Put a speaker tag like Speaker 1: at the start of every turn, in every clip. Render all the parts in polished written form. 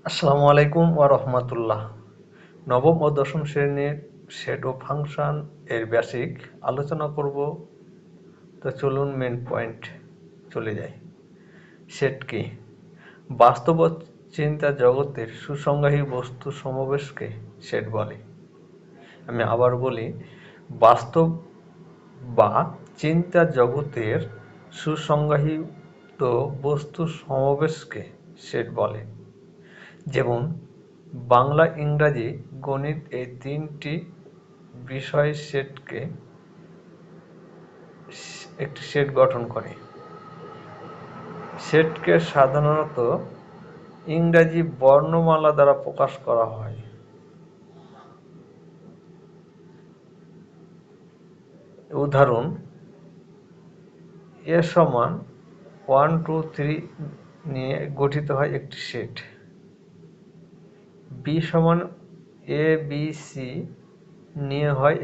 Speaker 1: আসসালামু আলাইকুম ওয়া রাহমাতুল্লাহ। নবম ও দশম শ্রেণীর শ্যাডো ফাংশন এর বেসিক আলোচনা করব। তো চলুন মেন পয়েন্ট চলে যাই। সেট কি? বাস্তব ও চিন্তা জগতের সুসংজ্ঞাহী বস্তু সমাবেশকে সেট বলে। আমি আবার বলি, বাস্তব বা চিন্তা জগতের সুসংজ্ঞায়িত বস্তু সমাবেশকে সেট বলে। যেমন বাংলা, ইংরাজি, গণিত এই তিনটি বিষয় একটি সেট গঠন করে। সেটকে সাধারণত ইংরাজি বর্ণমালা দ্বারা প্রকাশ করা হয়। উদাহরণ: এ সমান 1, 2, 3 নিয়ে গঠিত হয় একটি সেট। বি সমান এ, বি, সি নিয়ে হয়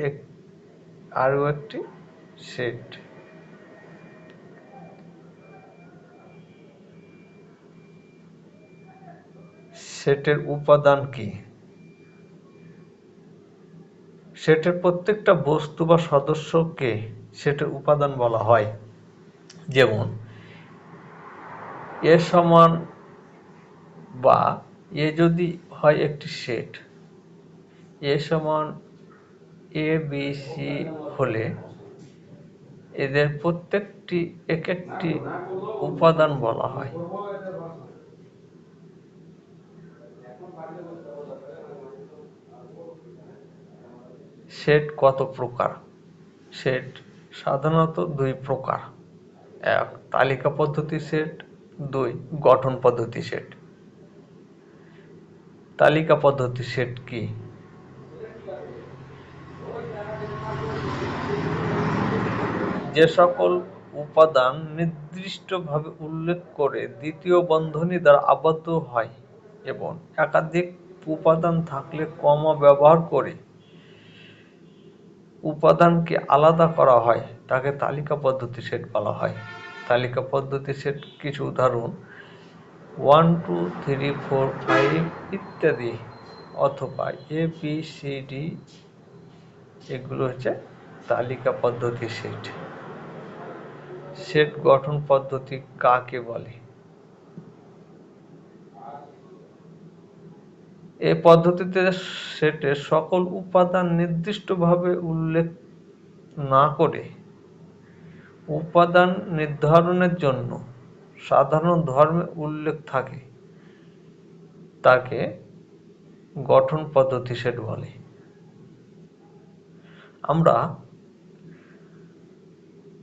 Speaker 1: আরও একটি সেট। সেটের উপাদান কি? সেটের প্রত্যেকটা বস্তু বা সদস্যকে সেটের উপাদান বলা হয়। যেমন এ সমান বা এ যদি হয় একটি সেট, এ সমান এ, বি, সি হলে এদের প্রত্যেকটি এক একটি উপাদান বলা হয়। সেট কত প্রকার? সেট সাধারণত দুই প্রকার: এক, তালিকা পদ্ধতি সেট; দুই, গঠন পদ্ধতি সেট। তালিকা পদ্ধতি সেট কি? যে সকল উপাদান নির্দিষ্টভাবে উল্লেখ করে দ্বিতীয় বন্ধনী দ্বারা আবদ্ধ হয় এবং একাধিক উপাদান থাকলে কমা ব্যবহার করে উপাদানকে আলাদা করা হয়, তাকে তালিকা পদ্ধতি সেট বলা হয়। তালিকা পদ্ধতি সেট কিছু উদাহরণ: 1, 2, 3, 4, 5 ইত্যাদি, অথবা এ, বি, সি, ডি, এগুলো হচ্ছে তালিকা পদ্ধতি সেট। সেট গঠন পদ্ধতি কাকে বলে? এই পদ্ধতিতে সেটের সকল উপাদান নির্দিষ্টভাবে উল্লেখ না করে উপাদান নির্ধারণের জন্য সাধারণ ধর্মে উল্লেখ থাকে, তাকে গঠন পদ্ধতি সেট বলে। আমরা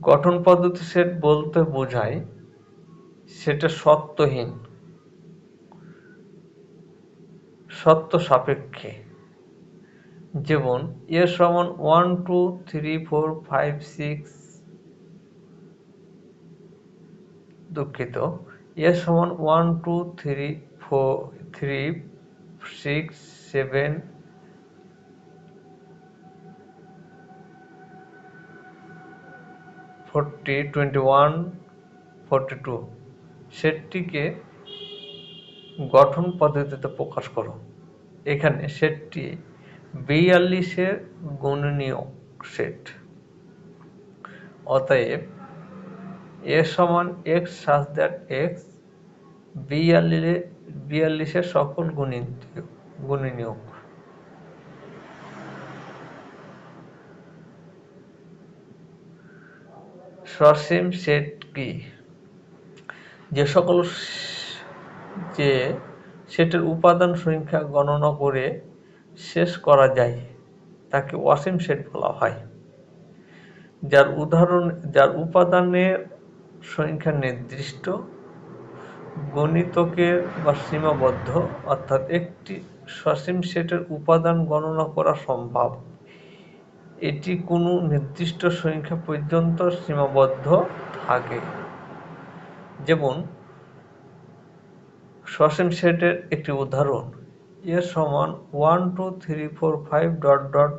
Speaker 1: গঠন পদ্ধতি সেট বলতে বোঝাই সেটা সত্যহীন, সত্য সাপেক্ষে। যেমন এ সমান 1, 2, 3, 4, 5, 6, দুঃখিত, এ সমান 1, 2, 3, 4, 3, 6, 7, 40, 21, 42 সেটটিকে গঠন পদ্ধতিতে প্রকাশ করো। এখানে সেটটি 42-এর গুণনীয়ক সেট। অতএব এ সমান x such that x 42-এর সকল গুণনীয়ক। সসীম সেট কি? যে সেটের উপাদান সংখ্যা গণনা করে শেষ করা যায় তাকে অসীম সেট বলা হয়। যার উপাদানের সংখ্যা নির্দিষ্ট, গণিতকের বা সীমাবদ্ধ, অর্থাৎ একটি সসীম সেটের উপাদান গণনা করা সম্ভব। এটি কোনো নির্দিষ্ট সংখ্যা পর্যন্ত সীমাবদ্ধ থাকে। যেমন সসীম সেটের একটি উদাহরণ: এ সমান 1, 2, 3, 4, 5, ...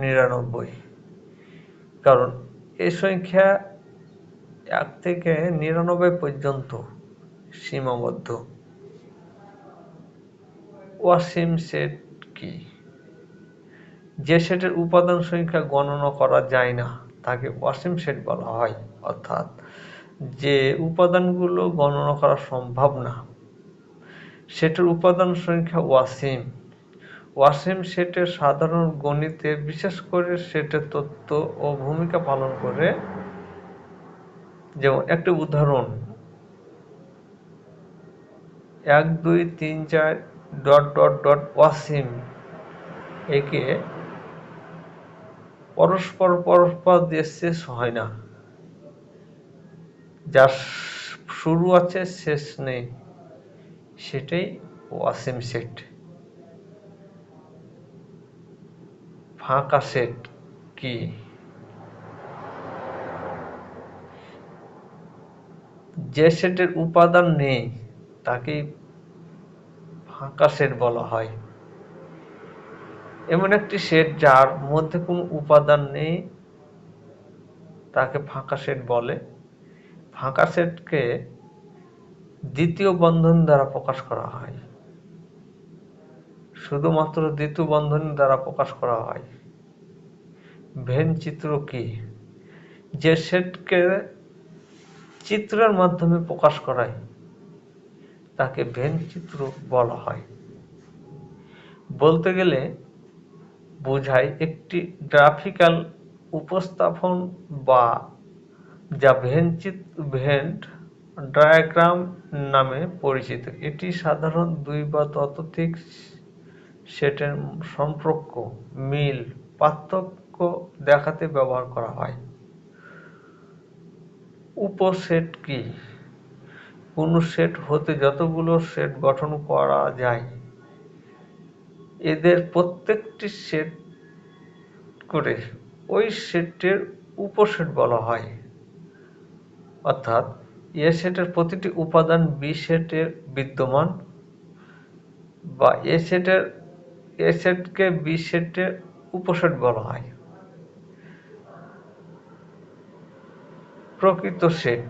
Speaker 1: 99। কারণ এই সংখ্যা 1 থেকে 99 পর্যন্ত সীমাবদ্ধ। অসীম সেট কি? যে সেটের উপাদান সংখ্যা গণনা করা যায় না তাকে অসীম সেট বলা হয়, অর্থাৎ যে উপাদানগুলো গণনা করা সম্ভব না সেটের উপাদান সংখ্যা অসীম। অসীম সেটের সাধারণ গণিতে বিশেষ করে সেটের তত্ত্ব ও ভূমিকা পালন করে। যেমন একটি উদাহরণ, 1 2 3 4 ... অসীম একে পরস্পর দিয়ে শেষ হয় না, যার শুরু আছে শেষ নেই, সেটাই অসীম সেট। ফাঁকা সেট কি? যে সেটের উপাদান নেই তাকে ফাঁকা সেট বলা হয়। এমন একটি সেট যার মধ্যে কোনো উপাদান নেই তাকে ফাঁকা সেট বলে। ফাঁকা সেটকে দ্বিতীয় বন্ধন দ্বারা প্রকাশ করা হয়, শুধুমাত্র দ্বিতীয় বন্ধনী দ্বারা প্রকাশ করা হয়। ভেন চিত্র কি? যে সেটকে চিত্রের মাধ্যমে প্রকাশ করায় তাকে ভেন চিত্র বলা হয়। বলতে গেলে বোঝায় একটি গ্রাফিক্যাল উপস্থাপন বা যা ভেন ডায়াগ্রাম নামে পরিচিত। এটি সাধারণ দুই বা ততোধিক সেটের সম্পর্ক, মিল, পার্থক্য দেখাতে ব্যবহার করা হয়। উপসেট কি? কোনো সেট হতে যতগুলো সেট গঠন করা যায় এদের প্রত্যেকটি সেট করে ওই সেটের উপসেট বলা হয়। অর্থাৎ এ সেটের প্রতিটি উপাদান বি সেটে বিদ্যমান, বা এ সেটকে বি সেটের উপসেট বলা হয়। প্রকৃত সেট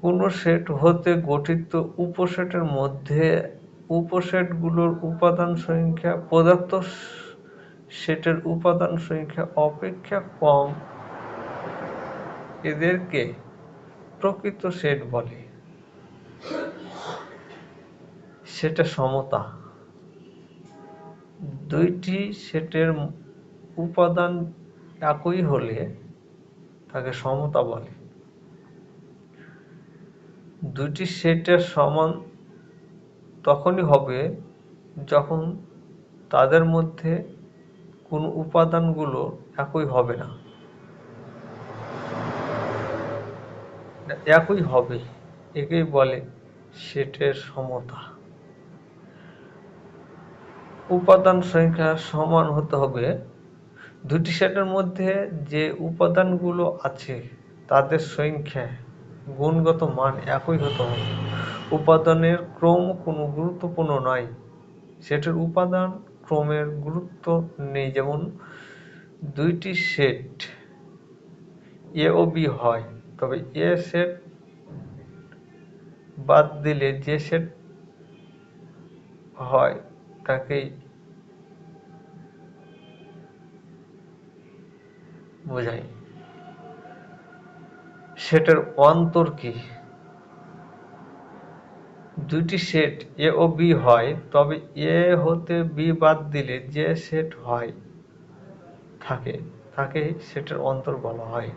Speaker 1: কোনো সেট হতে গঠিত উপসেটের মধ্যে উপসেটগুলোর উপাদান সংখ্যা প্রদত্ত সেটের উপাদান সংখ্যা অপেক্ষা কম, এদেরকে প্রকৃত সেট বলে। সেটের সমতা, দুইটি সেটের উপাদান একই হলে তাকে সমতা বলে। দুইটি সেটের সমান তখনই হবে যখন তাদের মধ্যে কোনো উপাদানগুলো একই হবে না, একই হবে, একেই বলে সেটের সমতা। উপাদান সংখ্যা সমান হতে হবে। দুটি সেটের মধ্যে যে উপাদানগুলো আছে তাদের সংখ্যা, গুণগত মান একই হতে হবে। উপাদানের ক্রম কোনো গুরুত্বপূর্ণ নয়। সেটের উপাদান ক্রমের গুরুত্ব নেই। যেমন দুইটি সেট এ ও বি হয়, তবে এ সেট বাদ দিলে যে সেট হয় তাকেই বোঝায়। সেটের অন্তর কি? দুইটি সেট এ ও বি হয়, তবে এ হতে বি বাদ দিলে যে সেট হয় থাকে তাকেই সেটের অন্তর বলা হয়।